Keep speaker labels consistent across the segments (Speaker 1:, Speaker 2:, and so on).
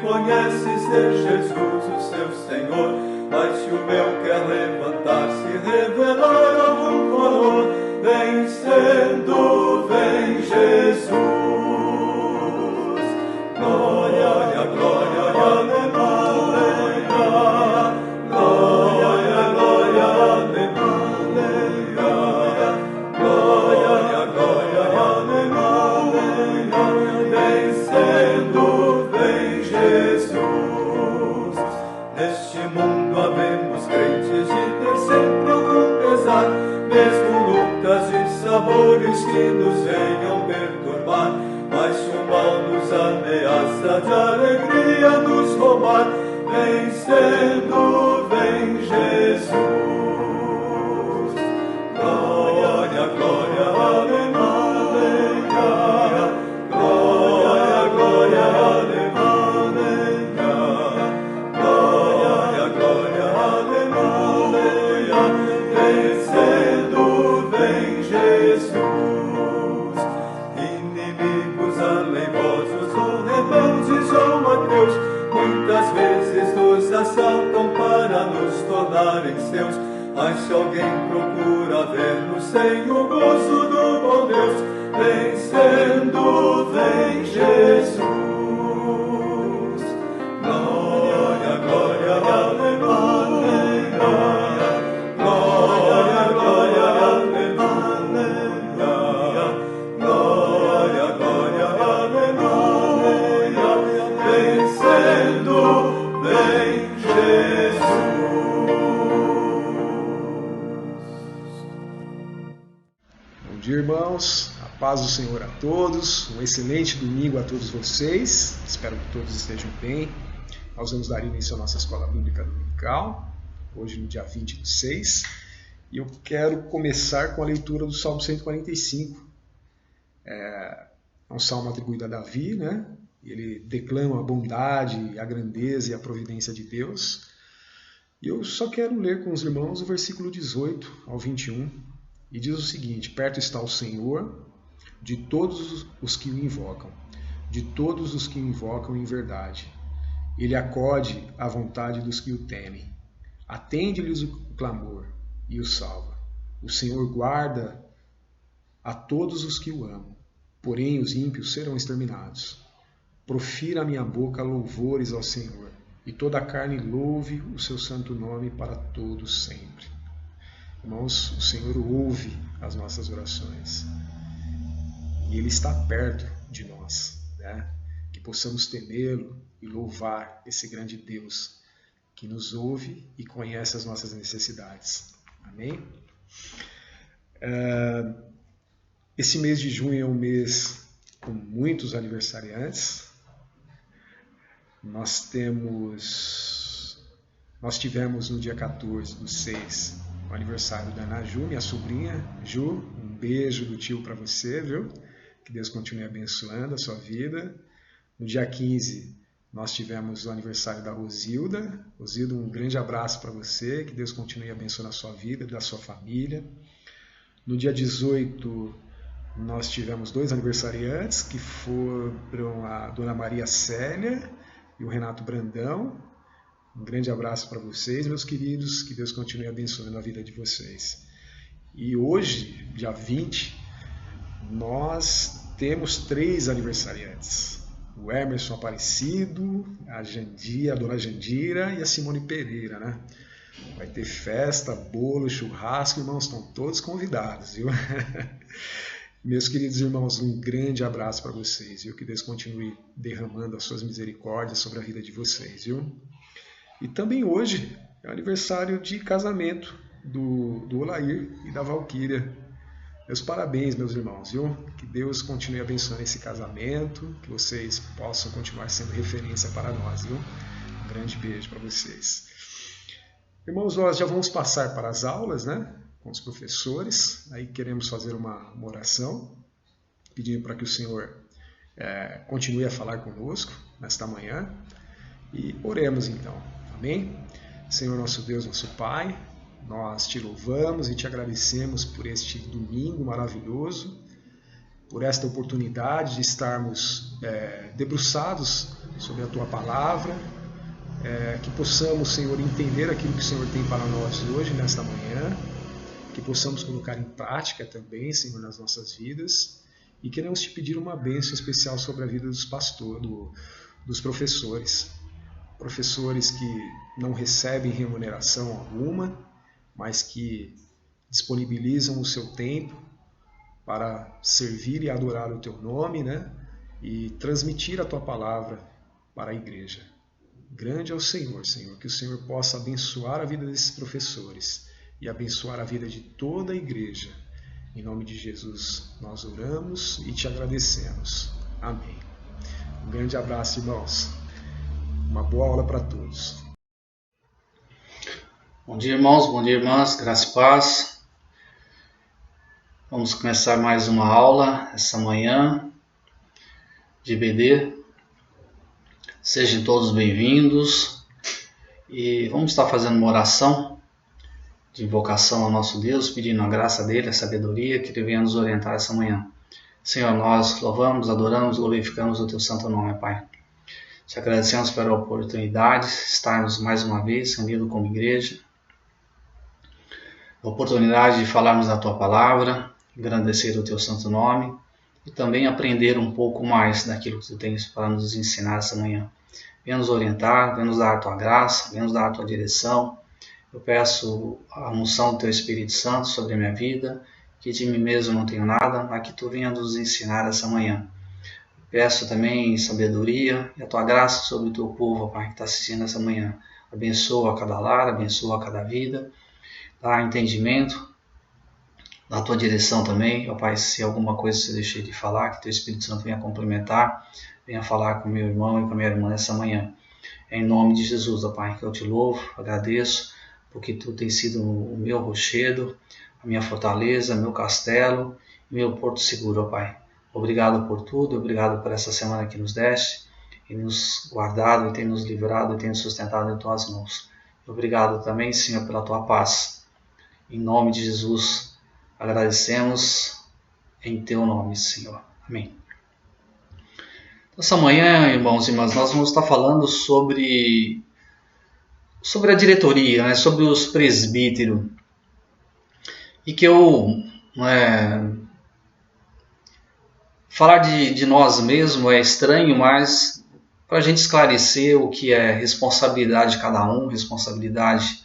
Speaker 1: reconhece ser Jesus o seu Senhor. Mas se o meu quer levantar-se e revelar algum valor, vencendo, vem Jesus. Glória, glória, aleluia. Glória, glória, aleluia. Glória, glória, aleluia. Vencendo, vem Jesus. Neste mundo havemos crentes de ter sempre algum pesar, mesmo lutas e sabores que nos venham perturbar. Mas se o mal nos ameaça, de alegria nos roubar, vencendo, vem Jesus. Glória, glória, aleluia. Glória, glória, aleluia. Glória, glória, aleluia. Vencendo, vem Jesus. Inimigos aleivosos ou rebeldes ou ateus, muitas vezes nos assaltam para nos tornarem seus. Mas se alguém procura ver-nos sem o gozo do bom Deus, vencendo, vem Jesus. Glória, glória, aleluia. Glória, glória, aleluia. Glória, glória, aleluia. Vencendo, vem Jesus.
Speaker 2: Bom dia, irmãos. A paz do Senhor a todos. Um excelente domingo a todos vocês. Espero que todos estejam bem. Nós vamos dar início à nossa escola bíblica dominical, hoje no dia 20/6. E eu quero começar com a leitura do Salmo 145. É um salmo atribuído a Davi, né? Ele declama a bondade, a grandeza e a providência de Deus. E eu só quero ler com os irmãos o versículo 18 ao 21. E diz o seguinte: perto está o Senhor de todos os que o invocam, de todos os que o invocam em verdade. Ele acode à vontade dos que o temem. Atende-lhes o clamor e o salva. O Senhor guarda a todos os que o amam, porém os ímpios serão exterminados. Profira a minha boca louvores ao Senhor, e toda a carne louve o seu santo nome para todos sempre. Irmãos, o Senhor ouve as nossas orações e Ele está perto de nós, né? Que possamos temê-lo e louvar esse grande Deus que nos ouve e conhece as nossas necessidades. Amém? Esse mês de junho é um mês com muitos aniversariantes. Nós tivemos no dia 14/6 o aniversário da Ana Ju, minha sobrinha. Ju, um beijo do tio para você, viu? Que Deus continue abençoando a sua vida. No dia 15, nós tivemos o aniversário da Rosilda. Rosilda, um grande abraço para você, que Deus continue abençoando a sua vida e da sua família. No dia 18, nós tivemos 2 aniversariantes, que foram a Dona Maria Célia e o Renato Brandão. Um grande abraço para vocês, meus queridos, que Deus continue abençoando a vida de vocês. E hoje, dia 20, nós temos 3 aniversariantes. O Emerson Aparecido, a dona Jandira e a Simone Pereira, né? Vai ter festa, bolo, churrasco, irmãos, estão todos convidados, viu? Meus queridos irmãos, um grande abraço para vocês, viu? Que Deus continue derramando as suas misericórdias sobre a vida de vocês, viu? E também hoje é o aniversário de casamento do Olair e da Valquíria. Meus parabéns, meus irmãos, viu? Que Deus continue abençoando esse casamento, que vocês possam continuar sendo referência para nós, viu? Um grande beijo para vocês. Irmãos, nós já vamos passar para as aulas, né? Com os professores. Aí queremos fazer uma oração, pedindo para que o Senhor continue a falar conosco nesta manhã. E oremos então. Amém? Senhor nosso Deus, nosso Pai, nós te louvamos e te agradecemos por este domingo maravilhoso por esta oportunidade de estarmos debruçados sobre a Tua Palavra, que possamos, Senhor, entender aquilo que o Senhor tem para nós hoje, nesta manhã, que possamos colocar em prática também, Senhor, nas nossas vidas, e queremos te pedir uma bênção especial sobre a vida dos pastores, dos professores que não recebem remuneração alguma, mas que disponibilizam o seu tempo para servir e adorar o Teu nome, né? E transmitir a Tua Palavra para a igreja. Grande é o Senhor, Senhor, que o Senhor possa abençoar a vida desses professores e abençoar a vida de toda a igreja. Em nome de Jesus nós oramos e te agradecemos. Amém. Um grande abraço, irmãos. Uma boa aula para todos.
Speaker 3: Bom dia, irmãos, bom dia, irmãs, graça e paz. Vamos começar mais uma aula essa manhã de EBD. Sejam todos bem-vindos e vamos estar fazendo uma oração de invocação ao nosso Deus, pedindo a graça dele, a sabedoria, que ele venha nos orientar essa manhã. Senhor, nós louvamos, adoramos, glorificamos o Teu santo nome, Pai. Te agradecemos pela oportunidade de estarmos mais uma vez reunidos como igreja, a oportunidade de falarmos da Tua Palavra, engrandecer o Teu santo nome e também aprender um pouco mais daquilo que Tu tens para nos ensinar essa manhã. Venha nos orientar, venha nos dar a Tua graça, venha nos dar a Tua direção. Eu peço a unção do Teu Espírito Santo sobre a minha vida, que de mim mesmo não tenho nada, mas que Tu venha nos ensinar essa manhã. Peço também sabedoria e a Tua graça sobre o Teu povo, Pai, que está assistindo essa manhã. Abençoa cada lar, abençoa cada vida, dá entendimento, dá a Tua direção também. Ó Pai, se alguma coisa você deixei de falar, que Teu Espírito Santo venha complementar, venha falar com meu irmão e com a minha irmã nessa manhã. Em nome de Jesus, ó Pai, que eu te louvo, agradeço, porque Tu tens sido o meu rochedo, a minha fortaleza, meu castelo e meu porto seguro, ó Pai. Obrigado por tudo, obrigado por essa semana que nos deste, e nos guardado, e tem nos livrado, e tem nos sustentado em Tuas mãos. Obrigado também, Senhor, pela Tua paz. Em nome de Jesus, agradecemos em Teu nome, Senhor. Amém. Essa manhã, irmãos e irmãs, nós vamos estar falando sobre a diretoria, né, sobre os presbíteros. E que falar de nós mesmos é estranho, mas para a gente esclarecer o que é responsabilidade de cada um, responsabilidade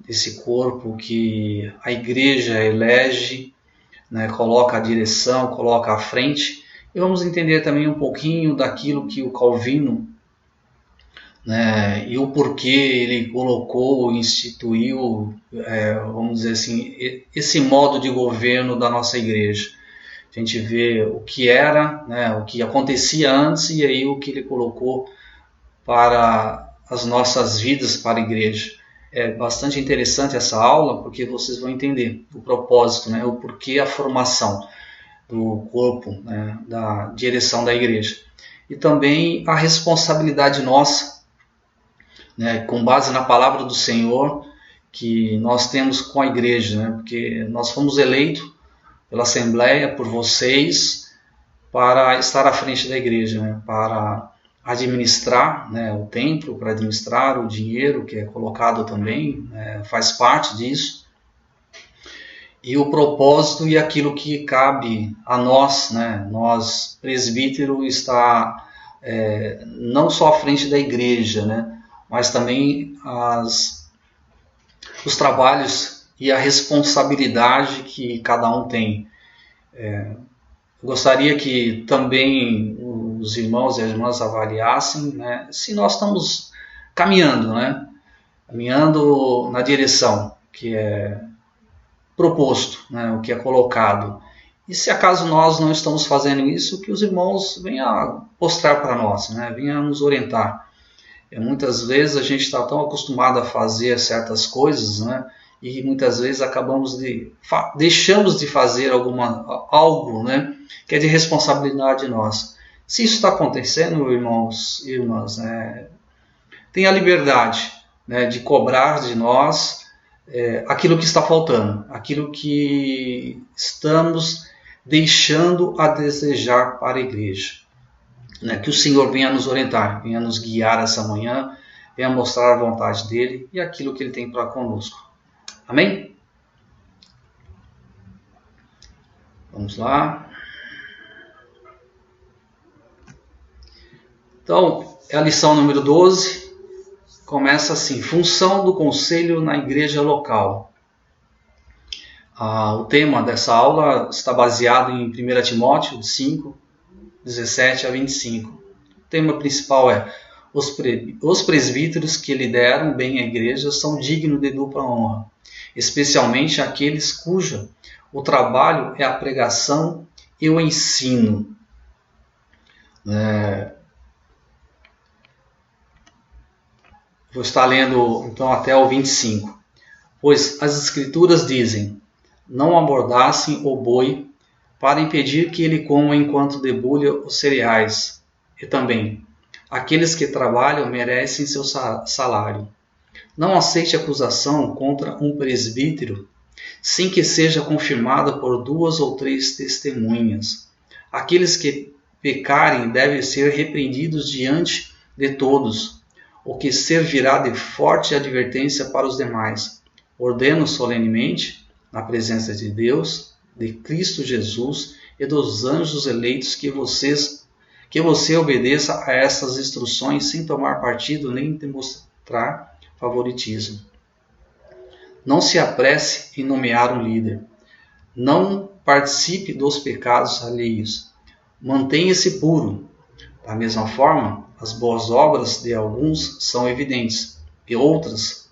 Speaker 3: desse corpo que a igreja elege, né, coloca a direção, coloca à frente. E vamos entender também um pouquinho daquilo que o Calvino, né, e o porquê ele colocou, instituiu, vamos dizer assim, esse modo de governo da nossa igreja. A gente vê o que era, né, o que acontecia antes e aí o que ele colocou para as nossas vidas, para a igreja. É bastante interessante essa aula, porque vocês vão entender o propósito, né, o porquê a formação do corpo, né, da direção da igreja. E também a responsabilidade nossa, né, com base na palavra do Senhor, que nós temos com a igreja, né, porque nós fomos eleitos pela Assembleia, por vocês, para estar à frente da igreja, né, para administrar, né, o templo, para administrar o dinheiro que é colocado também, faz parte disso. E o propósito e aquilo que cabe a nós, né, nós presbíteros, está não só à frente da igreja, né, mas também os trabalhos e a responsabilidade que cada um tem. Eu gostaria que também os irmãos e as irmãs avaliassem, né, se nós estamos caminhando, né, caminhando na direção que é proposto, né, o que é colocado. E se acaso nós não estamos fazendo isso, que os irmãos venham mostrar para nós, né, venham nos orientar. Muitas vezes a gente está tão acostumado a fazer certas coisas, né, e muitas vezes deixamos de fazer algo, né, que é de responsabilidade nossa. Se isso está acontecendo, irmãos e irmãs, tenha a liberdade, né, de cobrar de nós aquilo que está faltando, aquilo que estamos deixando a desejar para a igreja. Que o Senhor venha nos orientar, venha nos guiar essa manhã, venha mostrar a vontade dele e aquilo que ele tem para conosco. Amém? Vamos lá. Então, é a lição número 12. Começa assim: função do conselho na igreja local. O tema dessa aula está baseado em 1 Timóteo 5, 17 a 25. O tema principal é: os presbíteros que lideram bem a igreja são dignos de dupla honra, especialmente aqueles cujo o trabalho é a pregação e o ensino. Vou estar lendo então até o 25. Pois as escrituras dizem: não amordassem o boi para impedir que ele coma enquanto debulha os cereais. E também: aqueles que trabalham merecem seu salário. Não aceite acusação contra um presbítero sem que seja confirmada por 2 ou 3 testemunhas. Aqueles que pecarem devem ser repreendidos diante de todos, o que servirá de forte advertência para os demais. Ordeno solenemente, na presença de Deus, de Cristo Jesus e dos anjos eleitos, que você obedeça a essas instruções sem tomar partido nem demonstrar favoritismo. Não se apresse em nomear um líder. Não participe dos pecados alheios. Mantenha-se puro. Da mesma forma, as boas obras de alguns são evidentes, e outras,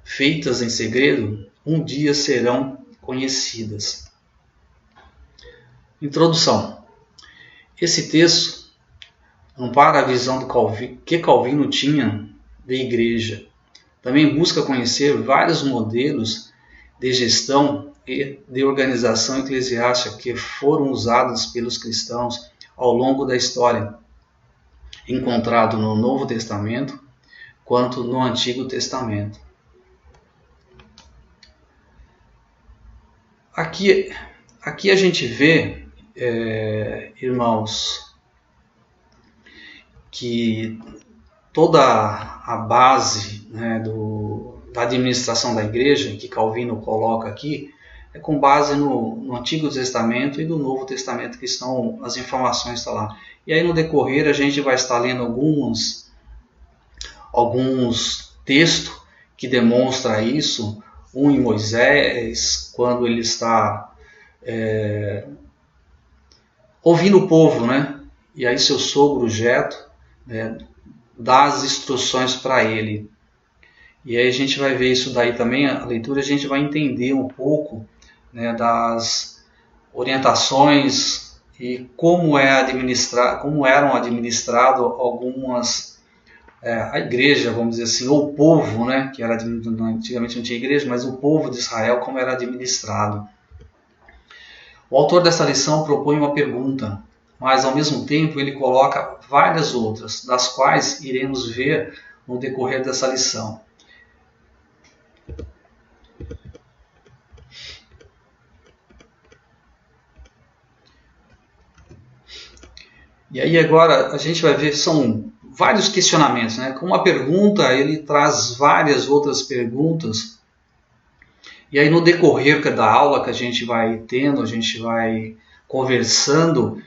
Speaker 3: feitas em segredo, um dia serão conhecidas. Introdução. Esse texto ampara a visão que Calvino tinha de igreja. Também busca conhecer vários modelos de gestão e de organização eclesiástica que foram usados pelos cristãos ao longo da história, encontrado no Novo Testamento quanto no Antigo Testamento. Aqui a gente vê, irmãos, que toda a base, da administração da igreja, que Calvino coloca aqui, é com base no Antigo Testamento e no Novo Testamento, que estão as informações estão lá. E aí no decorrer a gente vai estar lendo alguns textos que demonstram isso. Um em Moisés, quando ele está ouvindo o povo, e aí seu sogro Jetro dá as instruções para ele. E aí a gente vai ver isso daí também, a leitura, a gente vai entender um pouco das orientações e como eram administradas algumas, a igreja, vamos dizer assim, ou o povo, que era antigamente não tinha igreja, mas o povo de Israel, como era administrado. O autor dessa lição propõe uma pergunta, mas ao mesmo tempo ele coloca várias outras, das quais iremos ver no decorrer dessa lição. E aí agora a gente vai ver, são vários questionamentos. Com uma pergunta ele traz várias outras perguntas. E aí no decorrer da aula que a gente vai tendo, a gente vai conversando,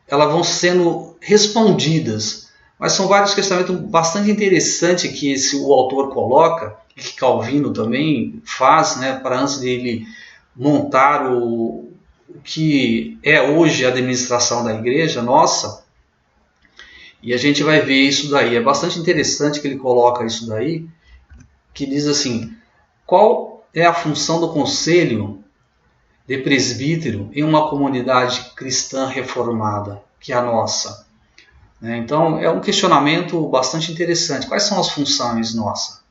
Speaker 3: elas vão sendo respondidas. Mas são vários questionamentos bastante interessantes que o autor coloca, e que Calvino também faz, para antes de ele montar o que é hoje a administração da igreja nossa. E a gente vai ver isso daí. É bastante interessante que ele coloca isso daí, que diz assim: qual é a função do conselho de presbítero em uma comunidade cristã reformada, que é a nossa? Então é um questionamento bastante interessante. Quais são as funções nossas?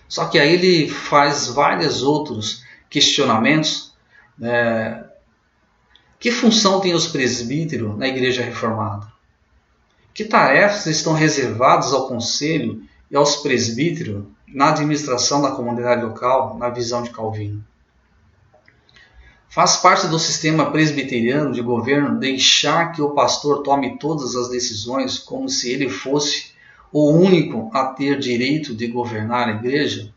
Speaker 3: Só que aí ele faz vários outros questionamentos. Que função tem os presbíteros na igreja reformada? Que tarefas estão reservadas ao conselho e aos presbíteros na administração da comunidade local, na visão de Calvino? Faz parte do sistema presbiteriano de governo deixar que o pastor tome todas as decisões como se ele fosse o único a ter direito de governar a igreja?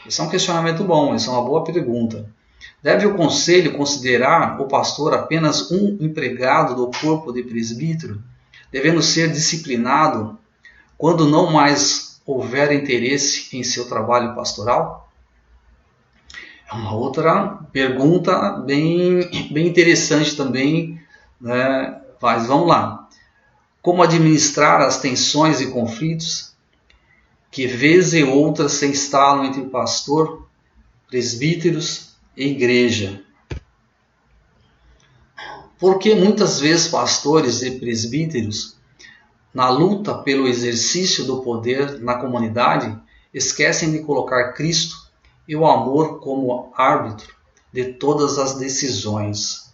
Speaker 3: Esse é um questionamento bom, essa é uma boa pergunta. Deve o conselho considerar o pastor apenas um empregado do corpo de presbítero, devendo ser disciplinado quando não mais houver interesse em seu trabalho pastoral? É uma outra pergunta bem interessante também, né? Mas vamos lá. Como administrar as tensões e conflitos que vez e outra se instalam entre pastor, presbíteros e igreja? Porque muitas vezes pastores e presbíteros, na luta pelo exercício do poder na comunidade, esquecem de colocar Cristo e o amor como árbitro de todas as decisões.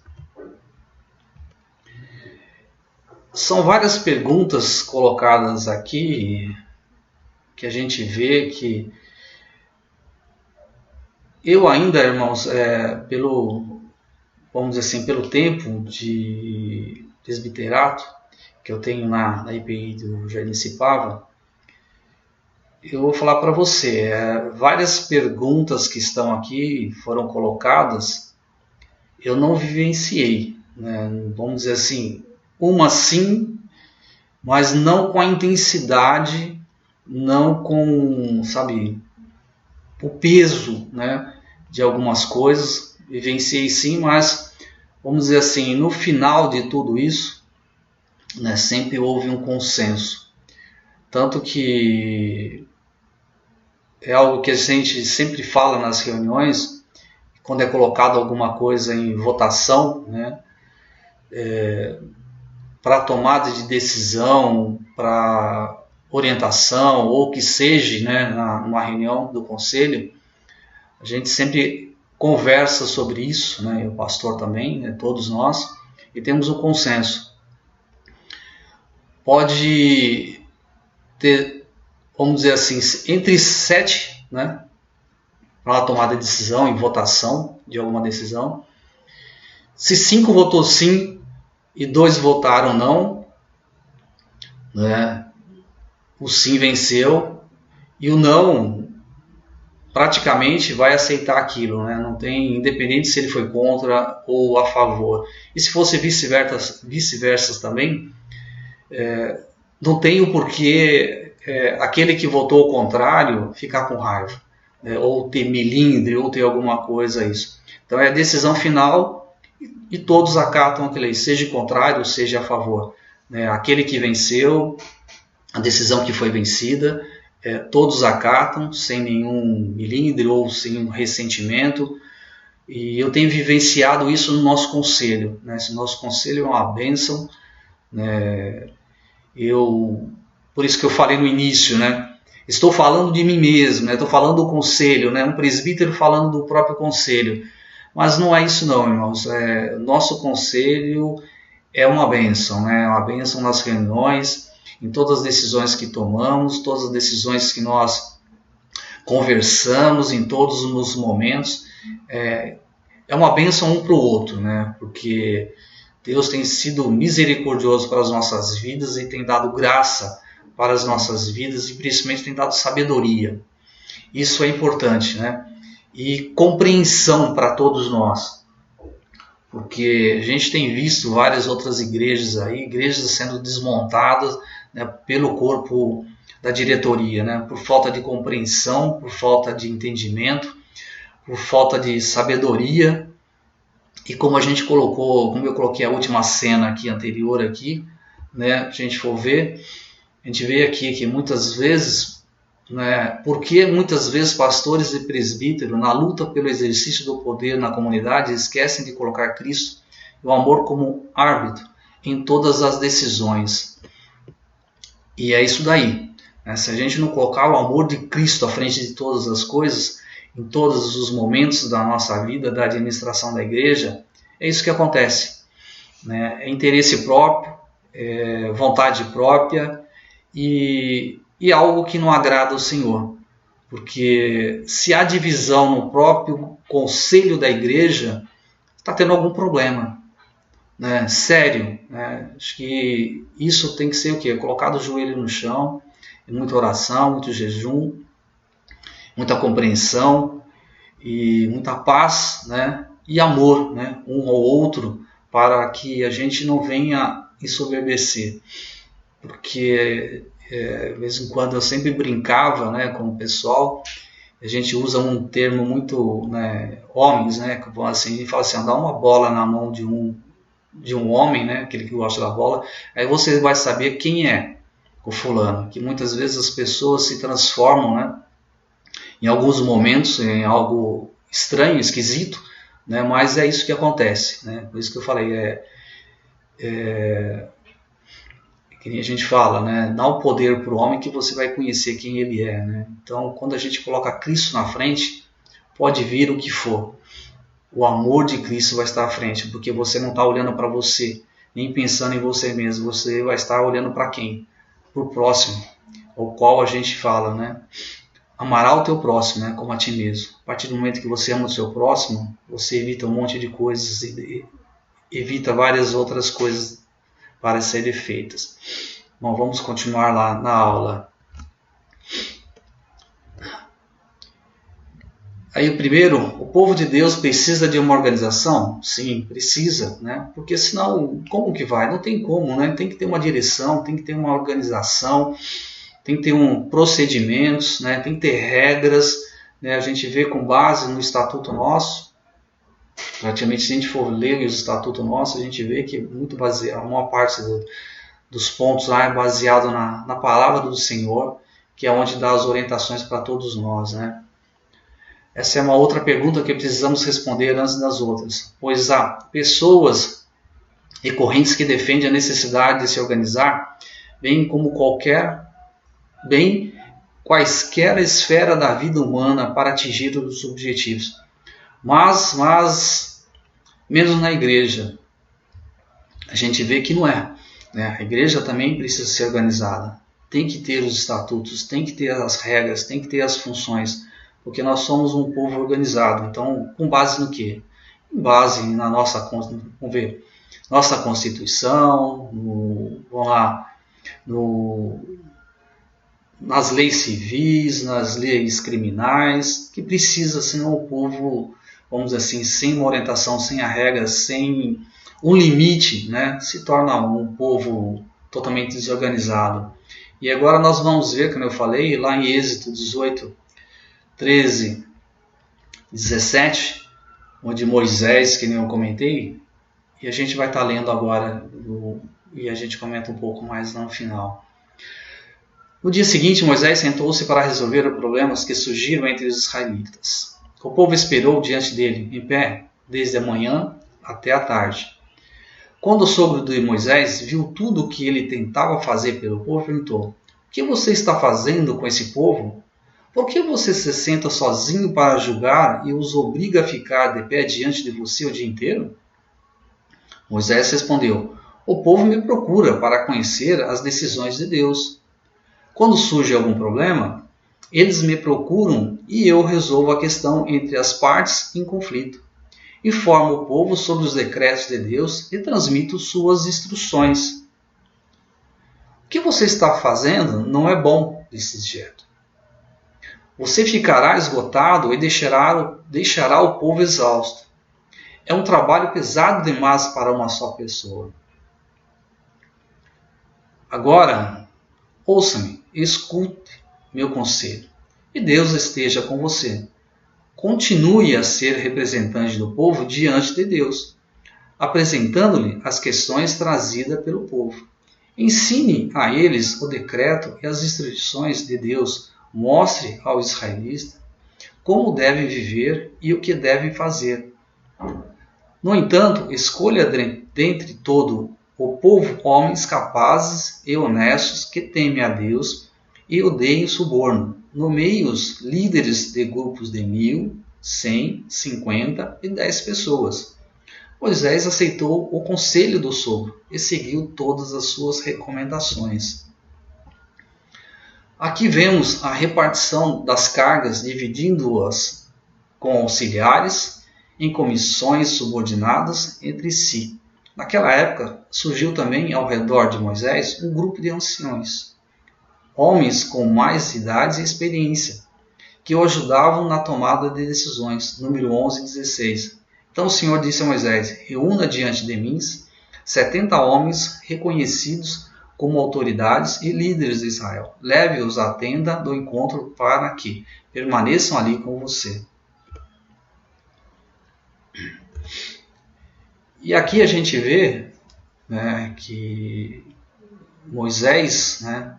Speaker 3: São várias perguntas colocadas aqui que a gente vê que eu ainda, irmãos, vamos dizer assim, pelo tempo de presbiterato que eu tenho na IPI do Jardim Cipava, eu vou falar para você, várias perguntas que estão aqui foram colocadas, eu não vivenciei, né? Vamos dizer assim, uma sim, mas não com a intensidade, não com, sabe, o peso, né, de algumas coisas. Vivenciei sim, mas vamos dizer assim, no final de tudo isso, né, sempre houve um consenso. Tanto que é algo que a gente sempre fala nas reuniões, quando é colocado alguma coisa em votação, né, para tomada de decisão, para orientação, ou que seja, né, numa reunião do conselho, a gente sempre conversa sobre isso, né, e o pastor também, né, todos nós, e temos um consenso. Pode ter, vamos dizer assim, entre 7, né, para a tomada de decisão e votação de alguma decisão. Se 5 votou sim e 2 votaram não, né, o sim venceu e o não praticamente vai aceitar aquilo, né? Não tem, independente se ele foi contra ou a favor. E se fosse vice-versa também, não tem o porquê aquele que votou ao contrário ficar com raiva, ou ter melindre, ou ter alguma coisa isso. Então é a decisão final e todos acatam aquele, seja contrário ou seja a favor. Aquele que venceu, a decisão que foi vencida, todos acatam sem nenhum melindre ou sem um ressentimento. E eu tenho vivenciado isso no nosso conselho, né? Esse nosso conselho é uma bênção, né? Por isso que eu falei no início, né? Estou falando de mim mesmo, né? Estou falando do conselho, né? Um presbítero falando do próprio conselho. Mas não é isso não, irmãos. Nosso conselho é uma bênção, né? Uma bênção nas reuniões, em todas as decisões que tomamos, todas as decisões que nós conversamos, em todos os momentos. É uma bênção um para o outro, né? Porque Deus tem sido misericordioso para as nossas vidas e tem dado graça para as nossas vidas e principalmente tem dado sabedoria. Isso é importante, né? E compreensão para todos nós. Porque a gente tem visto várias outras igrejas aí, igrejas sendo desmontadas, né, pelo corpo da diretoria, né? Por falta de compreensão, por falta de entendimento, por falta de sabedoria. E como a gente colocou, como eu coloquei a última cena aqui, anterior aqui, né, a gente for ver, a gente vê aqui que muitas vezes, né, porque muitas vezes pastores e presbíteros, na luta pelo exercício do poder na comunidade, esquecem de colocar Cristo e o amor como árbitro em todas as decisões. E é isso daí, né? Se a gente não colocar o amor de Cristo à frente de todas as coisas, em todos os momentos da nossa vida, da administração da igreja, é isso que acontece, né? É interesse próprio, vontade própria e algo que não agrada ao Senhor. Porque se há divisão no próprio conselho da igreja, está tendo algum problema, né, sério, né? Acho que isso tem que ser o quê? Colocado o joelho no chão, muita oração, muito jejum, muita compreensão e muita paz, né, e amor, né, um ao outro, para que a gente não venha ensoberbecer. Porque de vez em quando eu sempre brincava, né, com o pessoal. A gente usa um termo muito, né, homens, né, assim, a gente fala assim, dá uma bola na mão de um homem, né, aquele que gosta da bola, aí você vai saber quem é o fulano, que muitas vezes as pessoas se transformam, né, em alguns momentos em algo estranho, esquisito, né, mas é isso que acontece, né, por isso que eu falei, que a gente fala, né, dá o poder para o homem que você vai conhecer quem ele é, né. Então, quando a gente coloca Cristo na frente, pode vir o que for, o amor de Cristo vai estar à frente, porque você não está olhando para você, nem pensando em você mesmo, você vai estar olhando para quem? Para o próximo, o qual a gente fala, né, amará o teu próximo, né, como a ti mesmo. A partir do momento que você ama o seu próximo, você evita um monte de coisas e evita várias outras coisas para serem feitas. Bom, vamos continuar lá na aula. Aí o primeiro, o povo de Deus precisa de uma organização? Sim, precisa, né? Porque senão, como que vai? Não tem como, né? Tem que ter uma direção, tem que ter uma organização, tem que ter procedimentos, né? Tem que ter regras, né? A gente vê com base no Estatuto Nosso. Praticamente, se a gente for ler o Estatuto Nosso, a gente vê que muito baseado, uma parte dos pontos lá é baseado na palavra do Senhor, que é onde dá as orientações para todos nós, né? Essa é uma outra pergunta que precisamos responder antes das outras, pois há pessoas e correntes que defendem a necessidade de se organizar, bem como quaisquer esfera da vida humana para atingir os objetivos. Mas menos na igreja. A gente vê que não é, né? A igreja também precisa ser organizada. Tem que ter os estatutos, tem que ter as regras, tem que ter as funções, porque nós somos um povo organizado. Então, com base no quê? Com base na nossa Constituição, nas leis civis, nas leis criminais, que precisa, senão o povo, vamos dizer assim, sem uma orientação, sem a regra, sem um limite, né, se torna um povo totalmente desorganizado. E agora nós vamos ver, como eu falei, lá em Êxodo 18, 13, 17, onde Moisés, que nem eu comentei, e a gente vai estar lendo agora, e a gente comenta um pouco mais no final. No dia seguinte, Moisés sentou-se para resolver os problemas que surgiram entre os israelitas. O povo esperou diante dele, em pé, desde a manhã até a tarde. Quando o sogro de Moisés viu tudo o que ele tentava fazer pelo povo, perguntou: o que você está fazendo com esse povo? Por que você se senta sozinho para julgar e os obriga a ficar de pé diante de você o dia inteiro? Moisés respondeu: o povo me procura para conhecer as decisões de Deus. Quando surge algum problema, eles me procuram e eu resolvo a questão entre as partes em conflito. Informo o povo sobre os decretos de Deus e transmito suas instruções. O que você está fazendo não é bom, disse Jetro. Você ficará esgotado e deixará o povo exausto. É um trabalho pesado demais para uma só pessoa. Agora, ouça-me, escute meu conselho, e Deus esteja com você. Continue a ser representante do povo diante de Deus, apresentando-lhe as questões trazidas pelo povo. Ensine a eles o decreto e as instruções de Deus. Mostre ao israelita como deve viver e o que deve fazer. No entanto, escolha dentre todo o povo homens capazes e honestos que temem a Deus e odeiam suborno. Nomeie-os líderes de grupos de 1.000, 100, 50 e 10 pessoas. Moisés aceitou o conselho do sogro e seguiu todas as suas recomendações. Aqui vemos a repartição das cargas, dividindo-as com auxiliares em comissões subordinadas entre si. Naquela época, surgiu também ao redor de Moisés um grupo de anciões, homens com mais idade e experiência, que o ajudavam na tomada de decisões. Número 11 e 16. Então o Senhor disse a Moisés: reúna diante de mim 70 homens reconhecidos como autoridades e líderes de Israel. Leve-os à tenda do encontro para que permaneçam ali com você. E aqui a gente vê, né, que Moisés, né,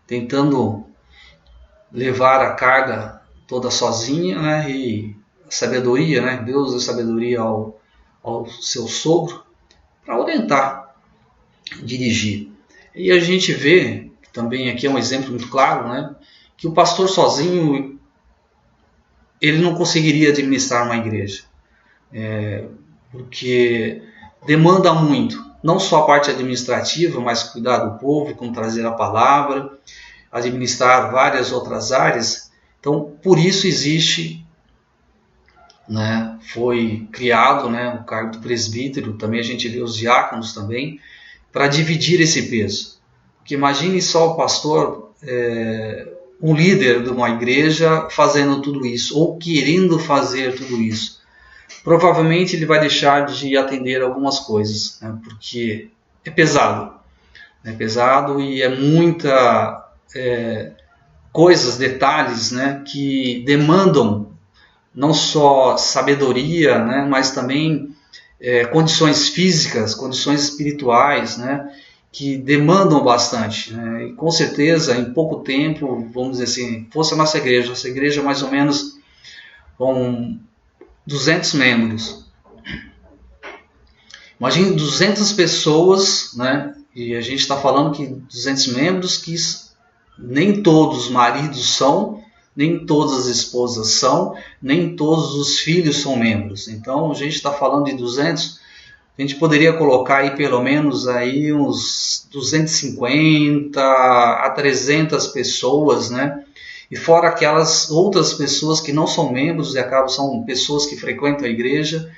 Speaker 3: tentando levar a carga toda sozinha, né, e a sabedoria, né, Deus deu sabedoria ao seu sogro para orientar, dirigir. E a gente vê, também aqui é um exemplo muito claro, né, que o pastor sozinho ele não conseguiria administrar uma igreja. Porque demanda muito, não só a parte administrativa, mas cuidar do povo, como trazer a palavra, administrar várias outras áreas. Então, por isso existe, né, foi criado, né, o cargo do presbítero, também a gente vê os diáconos também, para dividir esse peso. Porque imagine só o pastor, um líder de uma igreja fazendo tudo isso, ou querendo fazer tudo isso. Provavelmente ele vai deixar de atender algumas coisas, né, porque é pesado e é muita coisas, detalhes, né, que demandam não só sabedoria, né, mas também condições físicas, condições espirituais, né, que demandam bastante, né, e com certeza em pouco tempo, vamos dizer assim, fosse a nossa igreja mais ou menos com 200 membros. Imagine 200 pessoas, né? E a gente está falando que 200 membros que nem todos os maridos são, nem todas as esposas são, nem todos os filhos são membros. Então a gente está falando de 200, a gente poderia colocar aí pelo menos aí uns 250 a 300 pessoas, né? E fora aquelas outras pessoas que não são membros e acabam são pessoas que frequentam a igreja,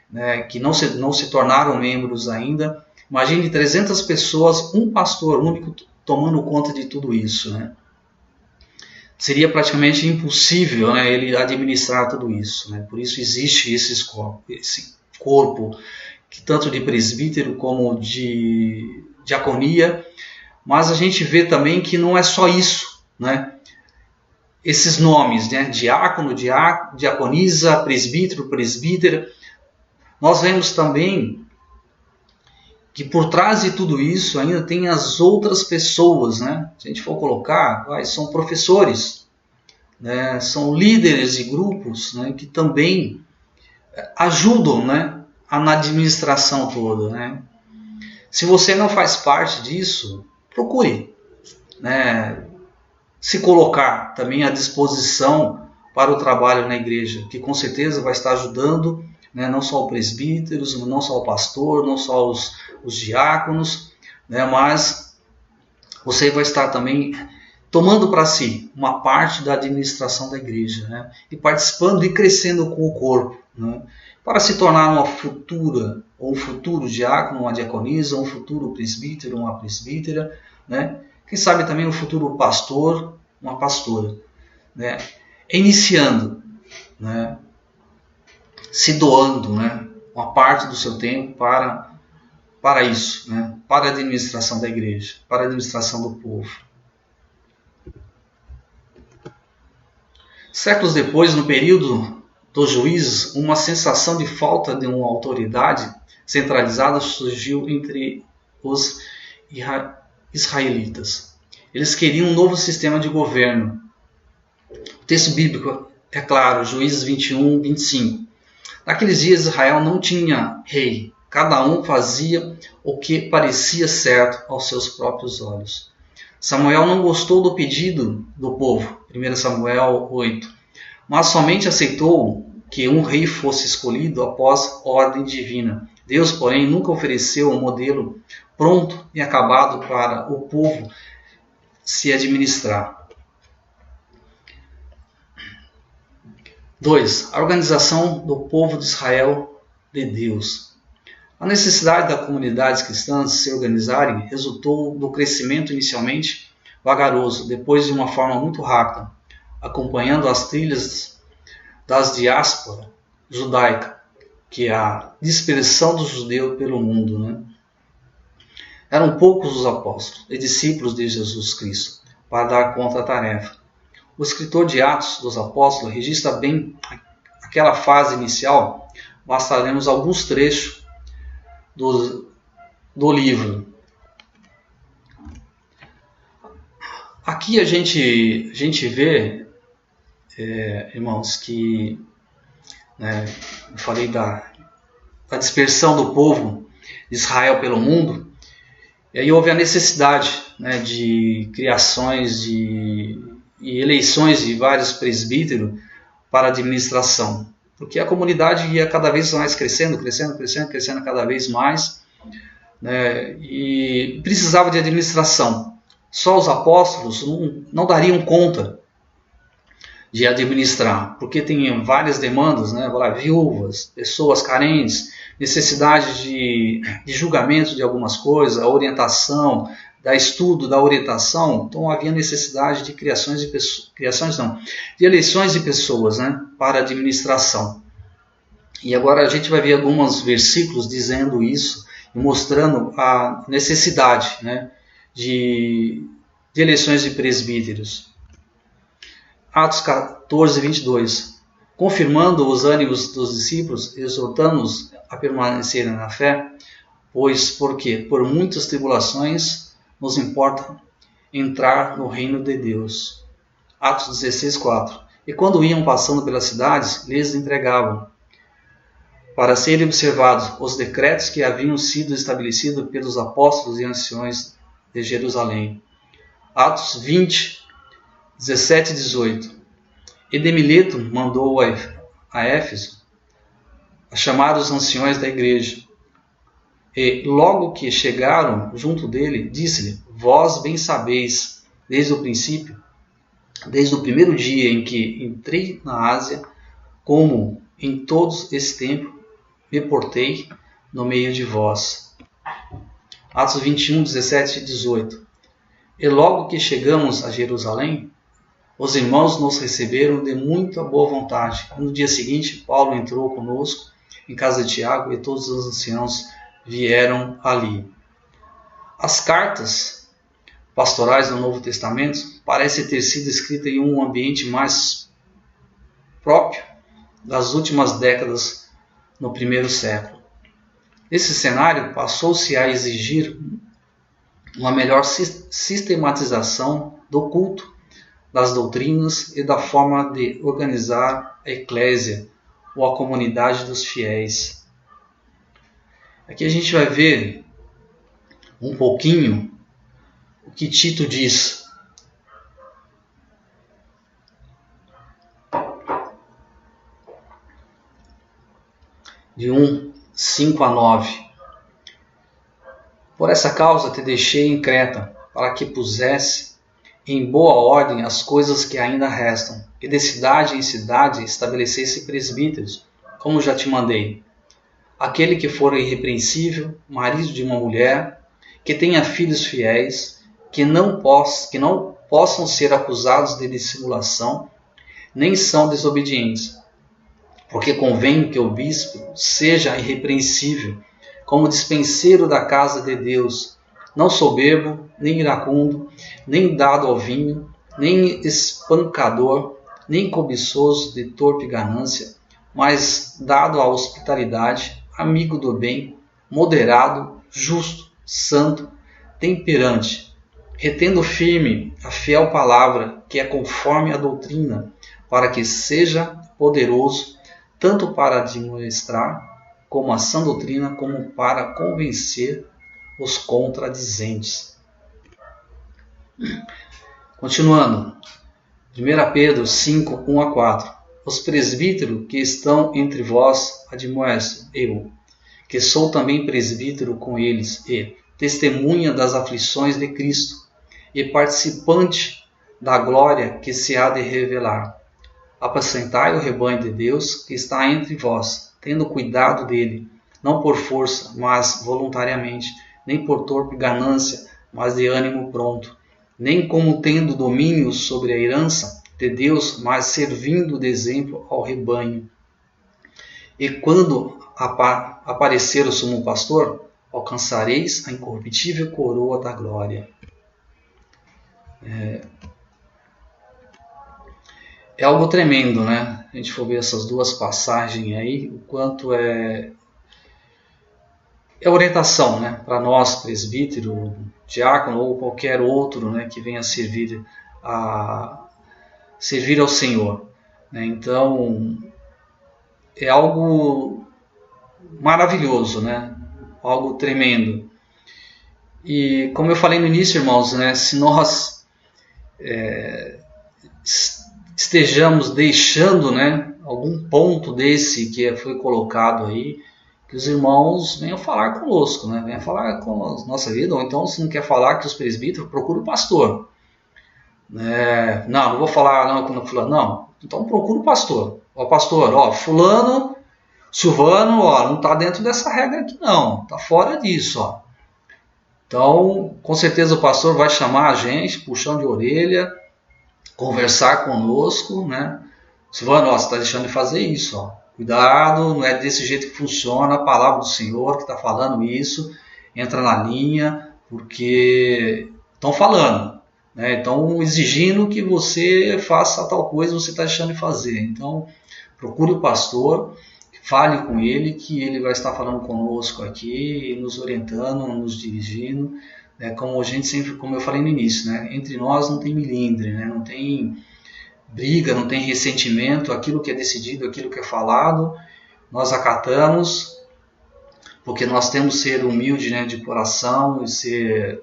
Speaker 3: né, que não se tornaram membros ainda. Imagine 300 pessoas, um pastor único tomando conta de tudo isso, né? Seria praticamente impossível, né, ele administrar tudo isso, né? Por isso existe esse corpo que tanto de presbítero como de diaconia, mas a gente vê também que não é só isso, né? Esses nomes, né? Diácono, diaconisa, presbítero, presbítera. Nós vemos também que por trás de tudo isso ainda tem as outras pessoas, né? Se a gente for colocar, são professores, né? São líderes de grupos, né? Que também ajudam, né? Na administração toda, né? Se você não faz parte disso, procure, né, se colocar também à disposição para o trabalho na igreja, que com certeza vai estar ajudando, né, não só os presbíteros, não só o pastor, não só os diáconos, né, mas você vai estar também tomando para si uma parte da administração da igreja, né, e participando e crescendo com o corpo, né, para se tornar um futuro diácono, uma diaconisa, um futuro presbítero, uma presbítera, né, quem sabe também um futuro pastor, uma pastora, né? Iniciando, né? Se doando, né? Uma parte do seu tempo para isso, né? Para a administração da igreja, para a administração do povo. Séculos depois, no período dos juízes, uma sensação de falta de uma autoridade centralizada surgiu entre os israelitas. Eles queriam um novo sistema de governo. O texto bíblico é claro, Juízes 21, 25. Naqueles dias Israel não tinha rei. Cada um fazia o que parecia certo aos seus próprios olhos. Samuel não gostou do pedido do povo, 1 Samuel 8, mas somente aceitou que um rei fosse escolhido após ordem divina. Deus, porém, nunca ofereceu um modelo pronto e acabado para o povo se administrar. 2. A organização do povo de Israel de Deus. A necessidade das comunidades cristãs se organizarem resultou do crescimento inicialmente vagaroso, depois de uma forma muito rápida, acompanhando as trilhas das diáspora judaica, que é a dispersão dos judeus pelo mundo, né? Eram poucos os apóstolos e discípulos de Jesus Cristo para dar conta da tarefa. O escritor de Atos dos Apóstolos registra bem aquela fase inicial. Bastaremos alguns trechos do livro. Aqui a gente vê, irmãos, que eu falei da dispersão do povo de Israel pelo mundo. E aí houve a necessidade, de criações e eleições de vários presbíteros para a administração, porque a comunidade ia cada vez mais crescendo cada vez mais, e precisava de administração. Só os apóstolos não dariam conta de administrar, porque tem várias demandas, viúvas, pessoas carentes, necessidade de julgamento de algumas coisas, a orientação, da estudo, da orientação. Então havia necessidade de de eleições de pessoas, para a administração. E agora a gente vai ver alguns versículos dizendo isso e mostrando a necessidade, de eleições de presbíteros. Atos 14, 22. Confirmando os ânimos dos discípulos, exortando-os a permanecerem na fé, pois porque por muitas tribulações nos importa entrar no reino de Deus. Atos 16, 4. E quando iam passando pelas cidades, lhes entregavam, para serem observados, os decretos que haviam sido estabelecidos pelos apóstolos e anciões de Jerusalém. Atos 20, 17 e 18. E de Mileto mandou a Éfeso a chamar os anciões da igreja. E logo que chegaram junto dele, disse-lhe: vós bem sabeis, desde o princípio, desde o primeiro dia em que entrei na Ásia, como em todo esse tempo me portei no meio de vós. Atos 21, 17 e 18. E logo que chegamos a Jerusalém, os irmãos nos receberam de muita boa vontade. No dia seguinte, Paulo entrou conosco em casa de Tiago e todos os anciãos vieram ali. As cartas pastorais do Novo Testamento parecem ter sido escritas em um ambiente mais próprio das últimas décadas no primeiro século. Nesse cenário, passou-se a exigir uma melhor sistematização do culto, das doutrinas e da forma de organizar a eclésia ou a comunidade dos fiéis. Aqui a gente vai ver um pouquinho o que Tito diz. De 1, 5 a 9. Por essa causa te deixei em Creta, para que pusesse em boa ordem as coisas que ainda restam, e de cidade em cidade estabelecesse presbíteros, como já te mandei. Aquele que for irrepreensível, marido de uma mulher, que tenha filhos fiéis, que não possam ser acusados de dissimulação, nem são desobedientes. Porque convém que o bispo seja irrepreensível, como dispenseiro da casa de Deus, não soberbo, nem iracundo, nem dado ao vinho, nem espancador, nem cobiçoso de torpe ganância, mas dado à hospitalidade, amigo do bem, moderado, justo, santo, temperante, retendo firme a fiel palavra, que é conforme a doutrina, para que seja poderoso, tanto para admoestar, como a sã doutrina, como para convencer os contradizentes. Continuando, 1 Pedro 5, 1 a 4. Os presbíteros que estão entre vós admoestam eu, que sou também presbítero com eles, e testemunha das aflições de Cristo, e participante da glória que se há de revelar. apacentai o rebanho de Deus que está entre vós, tendo cuidado dele, não por força, mas voluntariamente, nem por torpe ganância, mas de ânimo pronto, nem como tendo domínio sobre a herança de Deus, mas servindo de exemplo ao rebanho. E quando aparecer o sumo pastor, alcançareis a incorruptível coroa da glória. É algo tremendo, né? A gente for ver essas duas passagens aí, o quanto é orientação, né? Para nós, presbítero, diácono ou qualquer outro, né, que venha servir ao Senhor, né? Então, é algo maravilhoso, né? Algo tremendo. E como eu falei no início, irmãos, né, se nós estejamos deixando, né, algum ponto desse que foi colocado aí, que os irmãos venham falar conosco, né, venham falar com a nossa vida, ou então se não quer falar que os presbíteros, procura o pastor. Não vou falar não quando fulano, não, então procura o pastor. Ó, pastor, ó, fulano, Silvano, ó, não está dentro dessa regra aqui não, está fora disso, ó. Então, com certeza o pastor vai chamar a gente, puxão de orelha, conversar conosco, né? Silvano, ó, você está deixando de fazer isso, ó. Cuidado, não é desse jeito que funciona a palavra do Senhor que está falando isso, entra na linha, porque estão falando, né? Estão exigindo que você faça tal coisa, você está deixando de fazer. Então, procure o pastor, fale com ele, que ele vai estar falando conosco aqui, nos orientando, nos dirigindo, né? Como a gente sempre, como eu falei no início, né? Entre nós não tem milindre, né? Não tem briga, não tem ressentimento, aquilo que é decidido, aquilo que é falado, nós acatamos, porque nós temos que ser humilde, né, de coração, e ser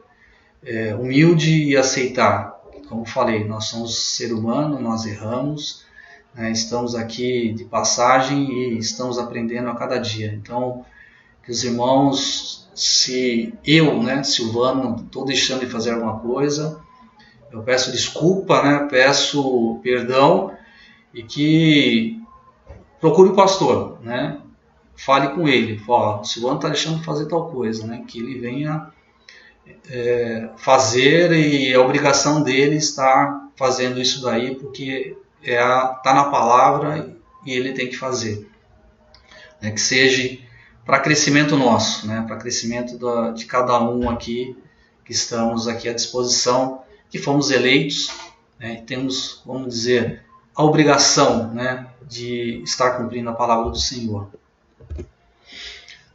Speaker 3: humilde e aceitar. Como falei, nós somos ser humano, nós erramos, né, estamos aqui de passagem e estamos aprendendo a cada dia. Então, que os irmãos, se eu, né, Silvano, estou deixando de fazer alguma coisa, eu peço desculpa, né, peço perdão e que procure o pastor, né, fale com ele, ó, o Silvano está deixando de fazer tal coisa, né, que ele venha fazer, e a obrigação dele estar fazendo isso daí, porque está na palavra e ele tem que fazer, né, que seja para crescimento nosso, né, para crescimento de cada um aqui, que estamos aqui à disposição, que fomos eleitos, né, temos, vamos dizer, a obrigação, né, de estar cumprindo a palavra do Senhor.